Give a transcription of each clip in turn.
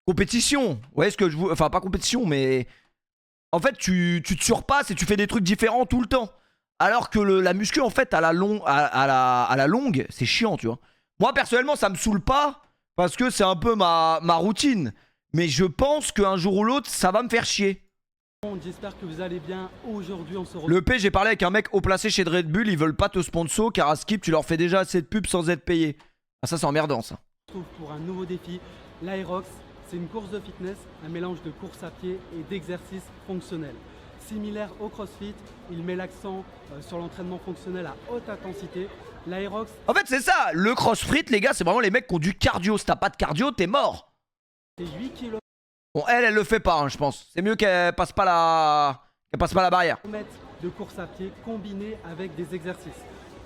compétition. Vous voyez ce que je veux... Enfin, pas compétition, mais... En fait, tu te surpasses et tu fais des trucs différents tout le temps. Alors que la muscu, en fait, à la longue, c'est chiant, tu vois. Moi, personnellement, ça me saoule pas parce que c'est un peu ma routine. Mais je pense qu'un jour ou l'autre, ça va me faire chier. J'espère que vous allez bien. Aujourd'hui, on se retrouve. Le P, j'ai parlé avec un mec haut placé chez Red Bull. Ils veulent pas te sponsor car à Skip, tu leur fais déjà assez de pubs sans être payé. Ah, ça, c'est emmerdant, ça. Pour un nouveau défi, l'Aerox. C'est une course de fitness, un mélange de course à pied et d'exercices fonctionnels. Similaire au CrossFit, il met l'accent sur l'entraînement fonctionnel à haute intensité. L'Aerox... En fait, c'est ça. Le CrossFit, les gars, c'est vraiment les mecs qui ont du cardio. Si t'as pas de cardio, t'es mort. C'est 8 km Bon, elle le fait pas, hein, je pense. C'est mieux qu'elle passe pas la barrière. de course à pied combiné avec des exercices.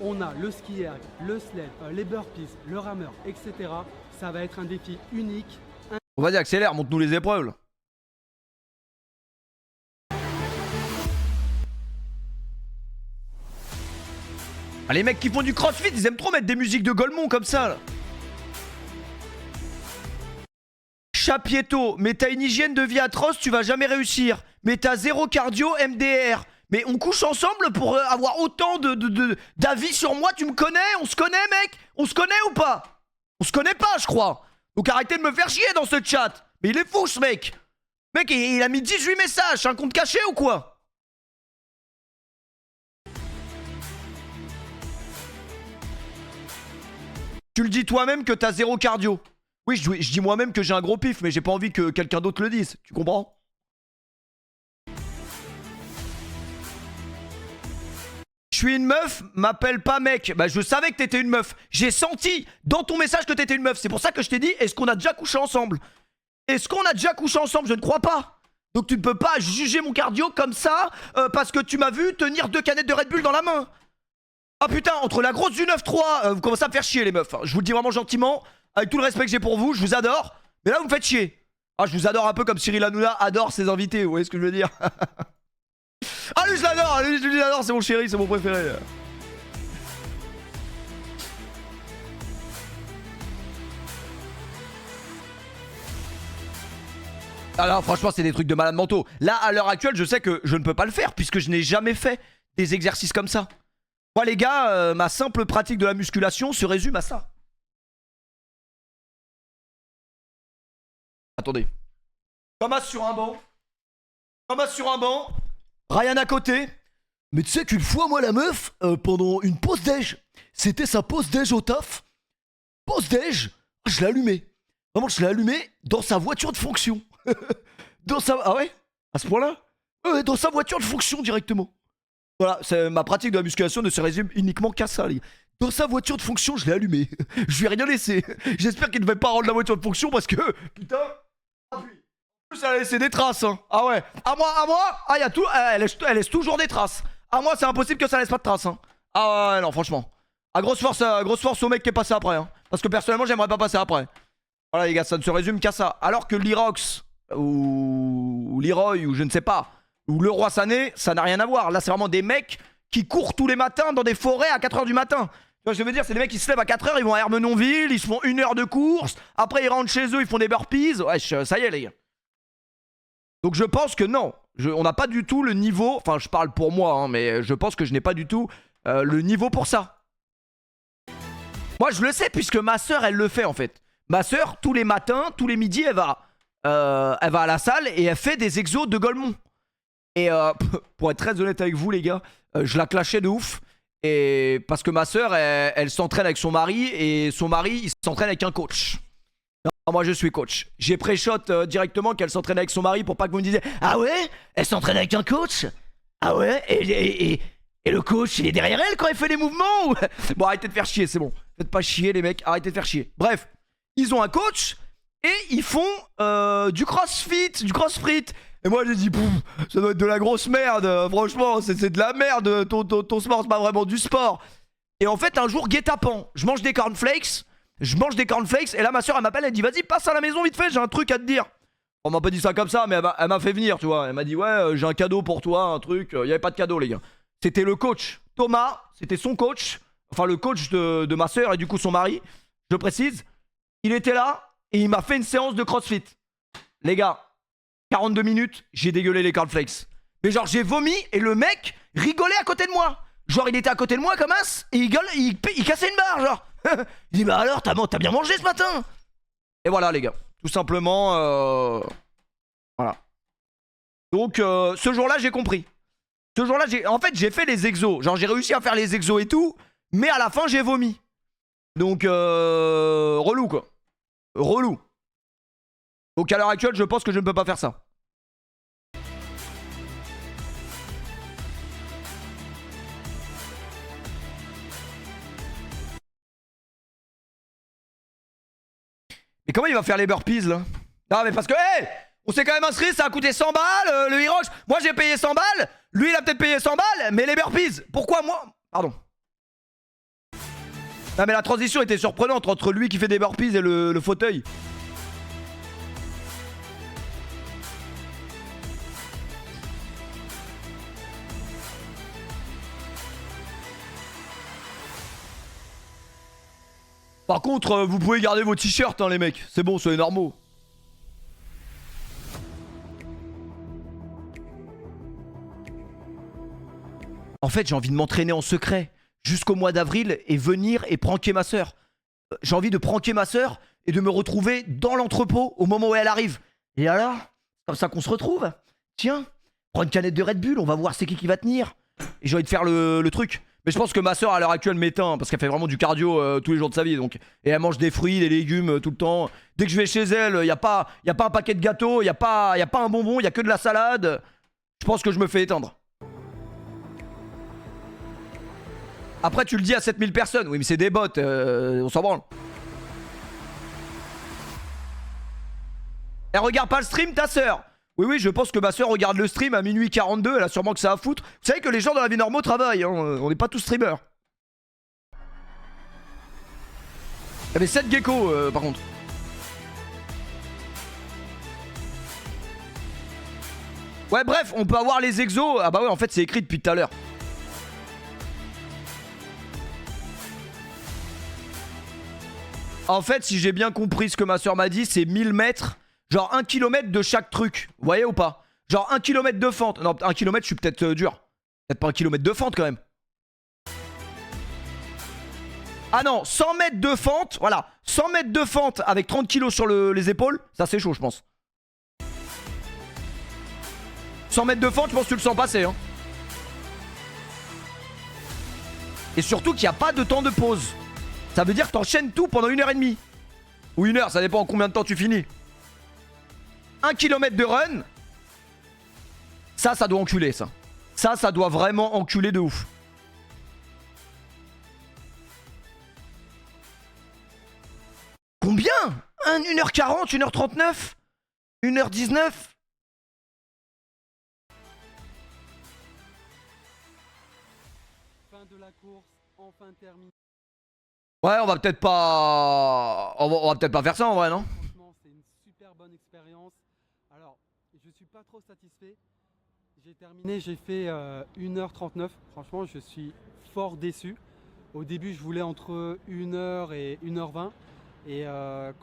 On a le ski erg, le sled, les burpees, le rameur, etc. Ça va être un défi unique. On va dire accélère, montre-nous les épreuves. Là. Ah, les mecs qui font du CrossFit, ils aiment trop mettre des musiques de Golemont comme ça. Là. Chapieto, mais t'as une hygiène de vie atroce, tu vas jamais réussir. Mais t'as zéro cardio, MDR. Mais on couche ensemble pour avoir autant d'avis sur moi, tu me connais? On se connaît, mec? On se connaît ou pas? On se connaît pas, je crois. Donc arrêtez de me faire chier dans ce chat. Mais il est fou, ce mec. Mec, il a mis 18 messages. C'est un compte caché ou quoi? Tu le dis toi-même que t'as zéro cardio. Oui, je dis moi-même que j'ai un gros pif, mais j'ai pas envie que quelqu'un d'autre le dise. Tu comprends? Je suis une meuf, m'appelle pas mec. Bah je savais que t'étais une meuf. J'ai senti dans ton message que t'étais une meuf. C'est pour ça que je t'ai dit, est-ce qu'on a déjà couché ensemble? Est-ce qu'on a déjà couché ensemble? Je ne crois pas. Donc tu ne peux pas juger mon cardio comme ça parce que tu m'as vu tenir 2 canettes de Red Bull dans la main. Ah putain, entre la grosse du 9-3, vous commencez à me faire chier les meufs. Je vous le dis vraiment gentiment, avec tout le respect que j'ai pour vous, je vous adore. Mais là vous me faites chier. Ah, je vous adore un peu comme Cyril Hanouna adore ses invités, vous voyez ce que je veux dire? Ah lui je l'adore, lui l'adore, c'est mon chéri, c'est mon préféré. Ah non, franchement c'est des trucs de malade mentaux. Là à l'heure actuelle je sais que je ne peux pas le faire puisque je n'ai jamais fait des exercices comme ça. Moi les gars, ma simple pratique de la musculation se résume à ça. Attendez. Thomas sur un banc. Thomas sur un banc. Ryan à côté. Mais tu sais qu'une fois, moi, la meuf, pendant une pause déj, c'était sa pause déj au taf. Pause déj, je l'ai allumée. Vraiment, je l'ai allumée dans sa voiture de fonction. Dans sa... Ah ouais? À ce point-là? Ouais, dans sa voiture de fonction directement. Voilà, ma pratique de la musculation ne se résume uniquement qu'à ça, les gars. Dans sa voiture de fonction, je l'ai allumée. Je lui ai rien laissé. J'espère qu'il ne va pas rendre la voiture de fonction parce que... Putain... En plus, elle a laissé des traces, hein. Ah ouais. À moi, ah, y a tout. Elle laisse toujours des traces. À moi, c'est impossible que ça laisse pas de traces, hein. Ah ouais, non, franchement. Ah, grosse force au mec qui est passé après, hein. Parce que personnellement, j'aimerais pas passer après. Voilà, les gars, ça ne se résume qu'à ça. Alors que l'Irox, ou Leroy, ou je ne sais pas, ou le Roi Sané, ça n'a rien à voir. Là, c'est vraiment des mecs qui courent tous les matins dans des forêts à 4h du matin. Tu vois, je veux dire, c'est des mecs qui se lèvent à 4h, ils vont à Ermenonville, ils se font 1 heure de course. Après, ils rentrent chez eux, ils font des burpees. Wesh, ça y est, les gars. Donc je pense que non, on n'a pas du tout le niveau, enfin je parle pour moi, hein, mais je pense que je n'ai pas du tout le niveau pour ça. Moi je le sais puisque ma soeur elle le fait en fait. Ma soeur tous les matins, tous les midis elle va à la salle et elle fait des exos de Golemont. Et pour être très honnête avec vous les gars, je la clashais de ouf. Et parce que ma soeur elle s'entraîne avec son mari et son mari il s'entraîne avec un coach. Non, moi je suis coach. J'ai pré-shot directement qu'elle s'entraîne avec son mari pour pas que vous me disiez ah ouais? Elle s'entraîne avec un coach? Ah ouais? Et le coach il est derrière elle quand elle fait les mouvements? Bon arrêtez de faire chier, c'est bon. Faites pas chier les mecs, arrêtez de faire chier. Bref, ils ont un coach et ils font du crossfit, du crossfit. Et moi j'ai dit ça doit être de la grosse merde. Franchement c'est de la merde. Ton sport c'est pas vraiment du sport. Et en fait un jour guet-apens, je mange des cornflakes. Et là ma soeur elle m'appelle, elle dit vas-y passe à la maison vite fait, j'ai un truc à te dire. On m'a pas dit ça comme ça mais elle m'a fait venir tu vois. Elle m'a dit ouais j'ai un cadeau pour toi, un truc. Il y avait pas de cadeau les gars. C'était le coach Thomas, c'était son coach. Enfin le coach de ma soeur et du coup son mari, je précise. Il était là et il m'a fait une séance de CrossFit. Les gars, 42 minutes, j'ai dégueulé les cornflakes. Mais genre, j'ai vomi et le mec rigolait à côté de moi. Genre, il était à côté de moi comme as et il cassait une barre, genre. Il dit, bah alors, t'as bien mangé ce matin? Et voilà, les gars. Tout simplement, voilà. Donc, ce jour-là, j'ai compris. Ce jour-là, en fait, j'ai fait les exos. Genre, j'ai réussi à faire les exos et tout, mais à la fin, j'ai vomi. Donc, relou, quoi. Relou. Donc, à l'heure actuelle, je pense que je ne peux pas faire ça. Mais comment il va faire les burpees là? Non mais parce que hey, on s'est quand même inscrit, ça a coûté 100 balles, le Herox. Moi j'ai payé 100 balles, lui il a peut-être payé 100 balles, mais les burpees, pourquoi moi? Pardon. Non mais la transition était surprenante entre lui qui fait des burpees et le fauteuil. Par contre, vous pouvez garder vos t-shirts, hein, les mecs. C'est bon, soyez normaux. En fait, j'ai envie de m'entraîner en secret jusqu'au mois d'avril et venir et pranker ma soeur. J'ai envie de pranker ma soeur et de me retrouver dans l'entrepôt au moment où elle arrive. Et alors, comme ça qu'on se retrouve. Tiens, prends une canette de Red Bull, on va voir c'est qui va tenir. Et j'ai envie de faire le truc. Mais je pense que ma soeur à l'heure actuelle m'éteint parce qu'elle fait vraiment du cardio tous les jours de sa vie. Donc. Et elle mange des fruits, des légumes tout le temps. Dès que je vais chez elle, y a pas un paquet de gâteaux, y a pas un bonbon, y a que de la salade. Je pense que je me fais éteindre. Après tu le dis à 7000 personnes. Oui mais c'est des bots, on s'en branle. Elle regarde pas le stream ta soeur? Oui, je pense que ma soeur regarde le stream à minuit 42, elle a sûrement que ça à foutre. Vous savez que les gens dans la vie normale travaillent, hein, on n'est pas tous streamers. Il y avait 7 geckos par contre. Ouais bref, on peut avoir les exos. Ah bah ouais en fait c'est écrit depuis tout à l'heure. En fait si j'ai bien compris ce que ma soeur m'a dit, c'est 1000 mètres. Genre 1 km de chaque truc. Vous voyez ou pas? Genre 1 km de fente. Non, 1 km, je suis peut-être dur. Peut-être pas 1 km de fente quand même. Ah non, 100 mètres de fente. Voilà. 100 mètres de fente avec 30 kilos sur les épaules. Ça, c'est chaud, je pense. 100 mètres de fente, je pense que tu le sens passer. Hein. Et surtout qu'il n'y a pas de temps de pause. Ça veut dire que t'enchaînes tout pendant 1h30. Ou 1 heure, ça dépend en combien de temps tu finis. 1 km de run. Ça doit enculer ça. Ça doit vraiment enculer de ouf. Combien 1h40, 1h39 1h19. Fin de la course, enfin terminée. Ouais, on va peut-être pas... On va peut-être pas faire ça en vrai, non? Franchement, c'est une super bonne expérience. Alors, je suis pas trop satisfait. J'ai terminé, j'ai fait 1h39. Franchement, je suis fort déçu. Au début, je voulais entre 1h et 1h20. Et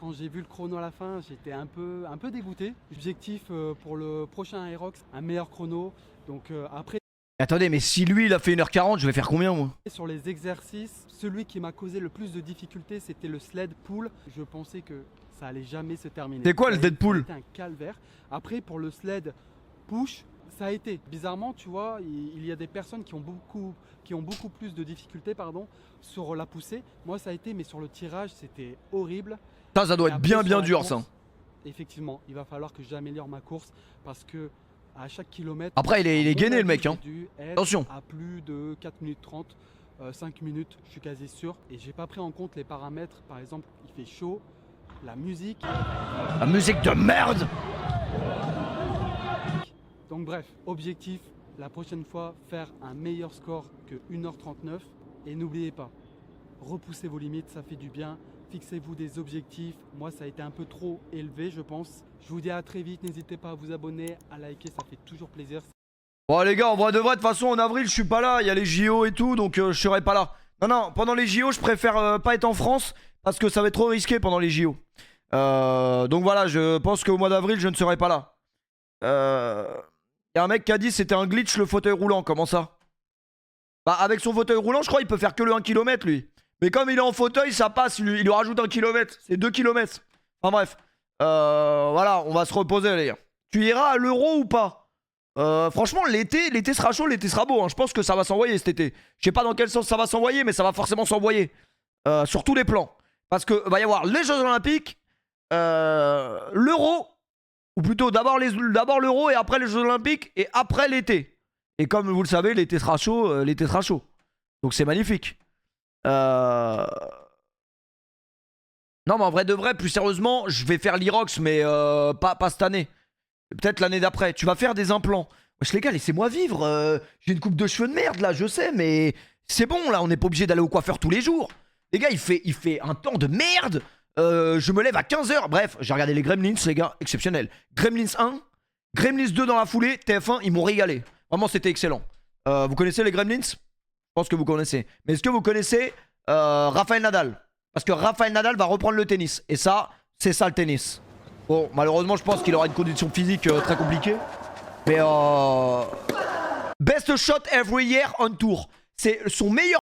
quand j'ai vu le chrono à la fin, j'étais un peu dégoûté. Objectif pour le prochain Aerox, un meilleur chrono. Donc après... Attendez, mais si lui il a fait 1h40, je vais faire combien moi? Sur les exercices, celui qui m'a causé le plus de difficultés, c'était le sled pull. Je pensais que ça allait jamais se terminer. C'est quoi le sled pull? C'était un calvaire. Après, pour le sled push, ça a été. Bizarrement, tu vois, il y a des personnes qui ont beaucoup plus de difficultés, sur la poussée. Moi, ça a été, mais sur le tirage, c'était horrible. Ça doit être bien dur course, ça. Effectivement, il va falloir que j'améliore ma course parce que à chaque kilomètre... Après, il est gainé le mec, hein. Attention. À plus de 4 minutes 30, 5 minutes, je suis quasi sûr. Et j'ai pas pris en compte les paramètres. Par exemple, il fait chaud, la musique. La musique de merde. Donc bref, objectif, la prochaine fois, faire un meilleur score que 1h39. Et n'oubliez pas, repoussez vos limites, ça fait du bien. Fixez-vous des objectifs. Moi, ça a été un peu trop élevé, je pense. Je vous dis à très vite. N'hésitez pas à vous abonner, à liker, ça fait toujours plaisir. Bon les gars, en vrai de vrai, de toute façon en avril je suis pas là, il y a les JO et tout, donc je serai pas là. Non, pendant les JO je préfère pas être en France, parce que ça va être trop risqué pendant les JO. Donc voilà, je pense qu'au mois d'avril, je ne serai pas là. Y a un mec qui a dit c'était un glitch le fauteuil roulant. Comment ça? Bah, avec son fauteuil roulant, je crois il peut faire que le 1 km lui. Mais comme il est en fauteuil, ça passe. Il lui rajoute 1 km. C'est 2 km. Enfin bref. Voilà, on va se reposer, les gars. Tu iras à l'Euro ou pas? Franchement, l'été sera chaud, l'été sera beau. Hein. Je pense que ça va s'envoyer cet été. Je sais pas dans quel sens ça va s'envoyer, mais ça va forcément s'envoyer. Sur tous les plans. Parce que va y avoir les Jeux Olympiques, l'Euro, ou plutôt d'abord l'Euro et après les Jeux Olympiques et après l'été. Et comme vous le savez, l'été sera chaud, Donc c'est magnifique. Non mais en vrai de vrai, plus sérieusement, je vais faire l'Irox, mais pas cette année. Peut-être l'année d'après. Tu vas faire des implants. Wesh les gars, laissez-moi vivre. J'ai une coupe de cheveux de merde là, je sais, mais c'est bon là, on n'est pas obligé d'aller au coiffeur tous les jours. Les gars, il fait un temps de merde. Je me lève à 15h. Bref, j'ai regardé les Gremlins, les gars, exceptionnel. Gremlins 1, Gremlins 2 dans la foulée, TF1, ils m'ont régalé. Vraiment, c'était excellent. Vous connaissez les Gremlins? Je pense que vous connaissez. Mais est-ce que vous connaissez Rafael Nadal? Parce que Rafael Nadal va reprendre le tennis. Et ça, c'est ça le tennis. Bon, malheureusement, je pense qu'il aura une condition physique très compliquée. Mais best shot every year on tour. C'est son meilleur